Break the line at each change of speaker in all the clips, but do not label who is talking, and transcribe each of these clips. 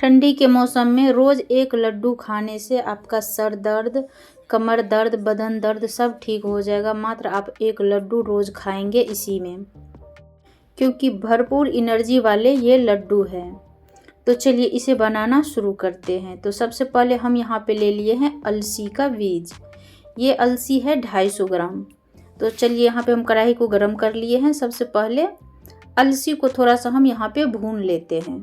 ठंडी के मौसम में रोज़ एक लड्डू खाने से आपका सर दर्द, कमर दर्द, बदन दर्द सब ठीक हो जाएगा। मात्र आप एक लड्डू रोज़ खाएंगे इसी में, क्योंकि भरपूर एनर्जी वाले ये लड्डू हैं। तो चलिए इसे बनाना शुरू करते हैं। तो सबसे पहले हम यहाँ पे ले लिए हैं अलसी का बीज। ये अलसी है 250 ग्राम। तो चलिए यहाँ पे हम कढ़ाई को गर्म कर लिए हैं। सबसे पहले अलसी को थोड़ा सा हम यहाँ पे भून लेते हैं।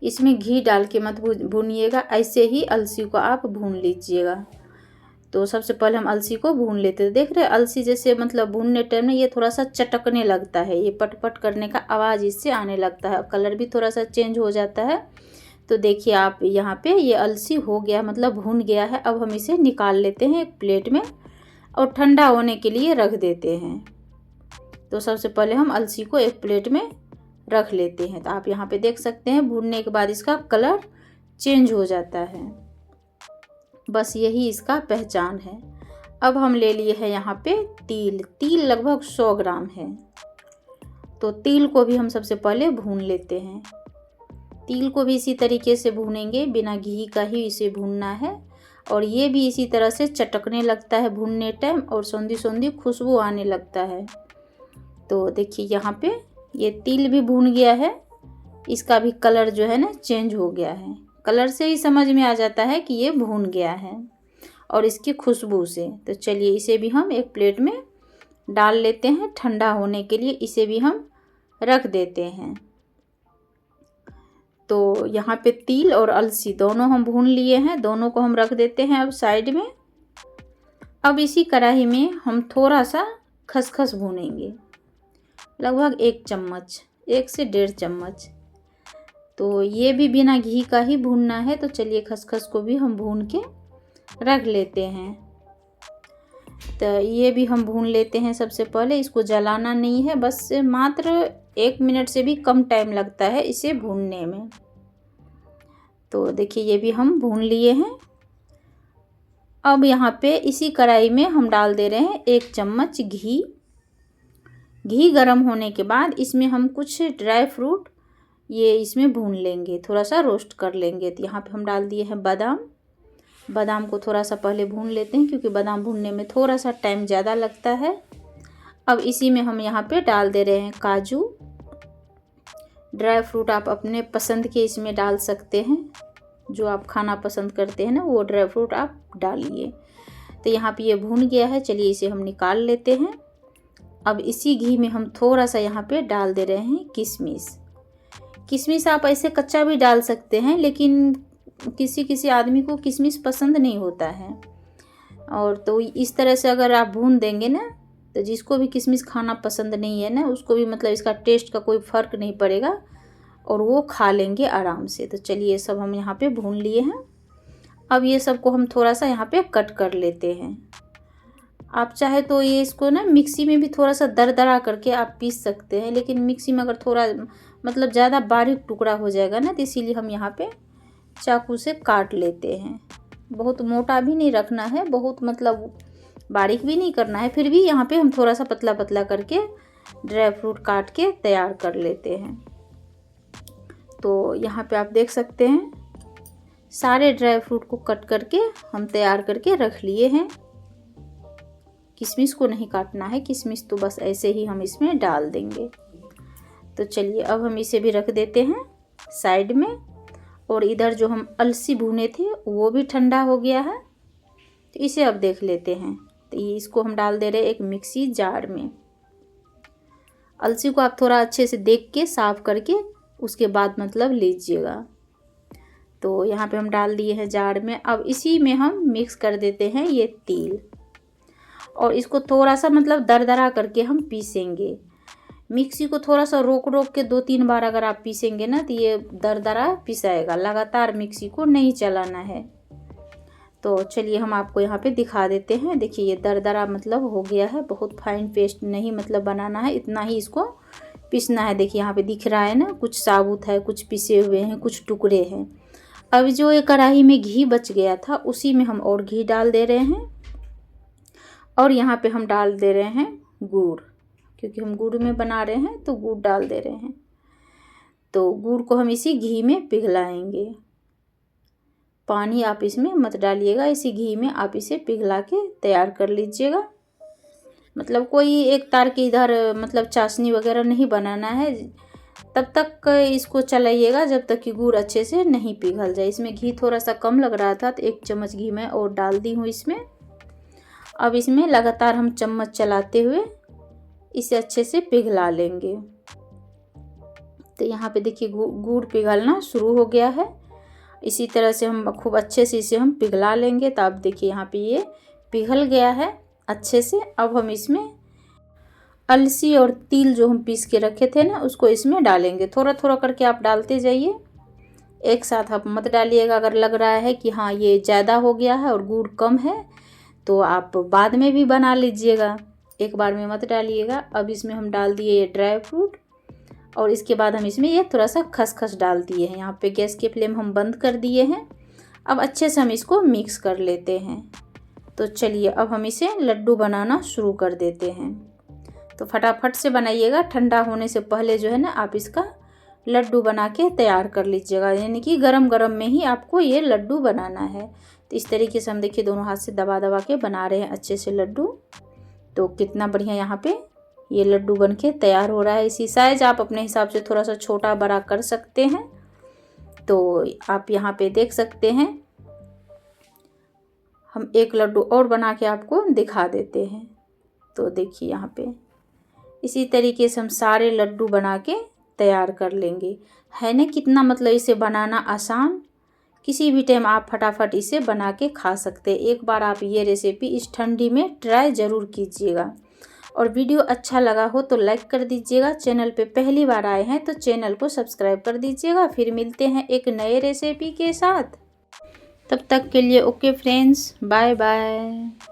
इसमें घी डाल के मत भूनिएगा, ऐसे ही अलसी को आप भून लीजिएगा। तो सबसे पहले हम अलसी को भून लेते हैं। देख रहे हैं अलसी जैसे मतलब भूनने टाइम में ये थोड़ा सा चटकने लगता है, ये पटपट करने का आवाज़ इससे आने लगता है, कलर भी थोड़ा सा चेंज हो जाता है। तो देखिए आप यहाँ पे ये अलसी हो गया, मतलब भून गया है। अब हम इसे निकाल लेते हैं एक प्लेट में और ठंडा होने के लिए रख देते हैं। तो सबसे पहले हम अलसी को एक प्लेट में रख लेते हैं। तो आप यहाँ पे देख सकते हैं भूनने के बाद इसका कलर चेंज हो जाता है, बस यही इसका पहचान है। अब हम ले लिए हैं यहाँ पे तिल लगभग 100 ग्राम है। तो तिल को भी हम सबसे पहले भून लेते हैं। तिल को भी इसी तरीके से भूनेंगे, बिना घी का ही इसे भूनना है। और ये भी इसी तरह से चटकने लगता है भूनने टाइम और सौंधी सौंधी खुशबू आने लगता है। तो देखिए यहाँ पे ये तिल भी भून गया है, इसका भी कलर जो है ना चेंज हो गया है। कलर से ही समझ में आ जाता है कि ये भून गया है और इसकी खुशबू से। तो चलिए इसे भी हम एक प्लेट में डाल लेते हैं ठंडा होने के लिए, इसे भी हम रख देते हैं। तो यहाँ पे तिल और अलसी दोनों हम भून लिए हैं, दोनों को हम रख देते हैं अब साइड में। अब इसी कढ़ाई में हम थोड़ा सा खसखस भूनेंगे, लगभग 1 चम्मच, 1 से 1.5 चम्मच। तो ये भी बिना घी का ही भूनना है। तो चलिए खसखस को भी हम भून के रख लेते हैं। तो ये भी हम भून लेते हैं। सबसे पहले इसको जलाना नहीं है, बस मात्र 1 मिनट से भी कम टाइम लगता है इसे भूनने में। तो देखिए ये भी हम भून लिए हैं। अब यहाँ पे इसी कढ़ाई में हम डाल दे रहे हैं 1 चम्मच घी। घी गर्म होने के बाद इसमें हम कुछ ड्राई फ्रूट ये इसमें भून लेंगे, थोड़ा सा रोस्ट कर लेंगे। तो यहाँ पे हम डाल दिए हैं बादाम। बादाम को थोड़ा सा पहले भून लेते हैं, क्योंकि बादाम भूनने में थोड़ा सा टाइम ज़्यादा लगता है। अब इसी में हम यहाँ पे डाल दे रहे हैं काजू। ड्राई फ्रूट आप अपने पसंद के इसमें डाल सकते हैं, जो आप खाना पसंद करते हैं ना वो ड्राई फ्रूट आप डालिए। तो यहाँ पे ये भून गया है, चलिए इसे हम निकाल लेते हैं। अब इसी घी में हम थोड़ा सा यहाँ पे डाल दे रहे हैं किशमिश। किशमिश आप ऐसे कच्चा भी डाल सकते हैं, लेकिन किसी किसी आदमी को किशमिश पसंद नहीं होता है। और तो इस तरह से अगर आप भून देंगे ना, तो जिसको भी किशमिश खाना पसंद नहीं है ना, उसको भी मतलब इसका टेस्ट का कोई फ़र्क नहीं पड़ेगा और वो खा लेंगे आराम से। तो चलिए ये सब हम यहाँ पे भून लिए हैं। अब ये सब को हम थोड़ा सा यहाँ पे कट कर लेते हैं। आप चाहे तो ये इसको ना मिक्सी में भी थोड़ा सा दरदरा करके आप पीस सकते हैं, लेकिन मिक्सी में अगर थोड़ा मतलब ज़्यादा बारीक टुकड़ा हो जाएगा ना, तो इसीलिए हम यहाँ पे चाकू से काट लेते हैं। बहुत मोटा भी नहीं रखना है, बहुत मतलब बारीक भी नहीं करना है, फिर भी यहाँ पे हम थोड़ा सा पतला पतला करके ड्राई फ्रूट काट के तैयार कर लेते हैं। तो यहाँ पे आप देख सकते हैं सारे ड्राई फ्रूट को कट करके हम तैयार करके रख लिए हैं। किशमिश को नहीं काटना है, किशमिश तो बस ऐसे ही हम इसमें डाल देंगे। तो चलिए अब हम इसे भी रख देते हैं साइड में। और इधर जो हम अलसी भुने थे वो भी ठंडा हो गया है, तो इसे अब देख लेते हैं। तो ये इसको हम डाल दे रहे हैं एक मिक्सी जार में। अलसी को आप थोड़ा अच्छे से देख के साफ करके उसके बाद मतलब लीजिएगा। तो यहाँ पे हम डाल दिए हैं जार में। अब इसी में हम मिक्स कर देते हैं ये तिल, और इसको थोड़ा सा मतलब दरदरा करके हम पीसेंगे। मिक्सी को थोड़ा सा रोक रोक के 2-3 बार अगर आप पीसेंगे ना, तो ये दरदरा पिसाएगा, लगातार मिक्सी को नहीं चलाना है। तो चलिए हम आपको यहाँ पे दिखा देते हैं। देखिए ये दरदरा मतलब हो गया है, बहुत फाइन पेस्ट नहीं मतलब बनाना है, इतना ही इसको पीसना है। देखिए यहाँ पे दिख रहा है ना, कुछ साबुत है, कुछ पिसे हुए हैं, कुछ टुकड़े हैं। अब जो ये कढ़ाई में घी बच गया था उसी में हम और घी डाल दे रहे हैं। और यहाँ पे हम डाल दे रहे हैं गुड़, क्योंकि हम गुड़ में बना रहे हैं तो गुड़ डाल दे रहे हैं। तो गुड़ को हम इसी घी में पिघलाएंगे। पानी आप इसमें मत डालिएगा, इसी घी में आप इसे पिघला के तैयार कर लीजिएगा। मतलब कोई एक तार के इधर मतलब चाशनी वगैरह नहीं बनाना है, तब तक इसको चलाइएगा जब तक कि गुड़ अच्छे से नहीं पिघल जाए। इसमें घी थोड़ा सा कम लग रहा था तो 1 चम्मच घी मैं और डाल दी हूँ इसमें। अब इसमें लगातार हम चम्मच चलाते हुए इसे अच्छे से पिघला लेंगे। तो यहाँ पे देखिए गुड़ पिघलना शुरू हो गया है। इसी तरह से हम खूब अच्छे से इसे हम पिघला लेंगे। तो आप देखिए यहाँ पे ये पिघल गया है अच्छे से। अब हम इसमें अलसी और तिल जो हम पीस के रखे थे ना, उसको इसमें डालेंगे। थोड़ा थोड़ा करके आप डालते जाइए, एक साथ आप मत डालिएगा। अगर लग रहा है कि हाँ ये ज़्यादा हो गया है और गुड़ कम है तो आप बाद में भी बना लीजिएगा, एक बार में मत डालिएगा। अब इसमें हम डाल दिए ये ड्राई फ्रूट और इसके बाद हम इसमें ये थोड़ा सा खसखस डाल दिए हैं। यहाँ पे गैस के फ्लेम हम बंद कर दिए हैं। अब अच्छे से हम इसको मिक्स कर लेते हैं। तो चलिए अब हम इसे लड्डू बनाना शुरू कर देते हैं। तो फटाफट से बनाइएगा, ठंडा होने से पहले जो है ना आप इसका लड्डू बना के तैयार कर लीजिएगा, यानी कि गरम गरम में ही आपको ये लड्डू बनाना है। तो इस तरीके से हम देखिए दोनों हाथ से दबा दबा के बना रहे हैं अच्छे से लड्डू। तो कितना बढ़िया यहाँ पे ये लड्डू बन के तैयार हो रहा है। इसी साइज आप अपने हिसाब से थोड़ा सा छोटा बड़ा कर सकते हैं। तो आप यहाँ पे देख सकते हैं, हम एक लड्डू और बना के आपको दिखा देते हैं। तो देखिए यहाँ पे इसी तरीके से हम सारे लड्डू बना के तैयार कर लेंगे। है ना कितना मतलब इसे बनाना आसान, किसी भी टाइम आप फटाफट इसे बना के खा सकते हैं। एक बार आप ये रेसिपी इस ठंडी में ट्राई ज़रूर कीजिएगा। और वीडियो अच्छा लगा हो तो लाइक कर दीजिएगा। चैनल पे पहली बार आए हैं तो चैनल को सब्सक्राइब कर दीजिएगा। फिर मिलते हैं एक नए रेसिपी के साथ, तब तक के लिए ओके फ्रेंड्स, बाय बाय।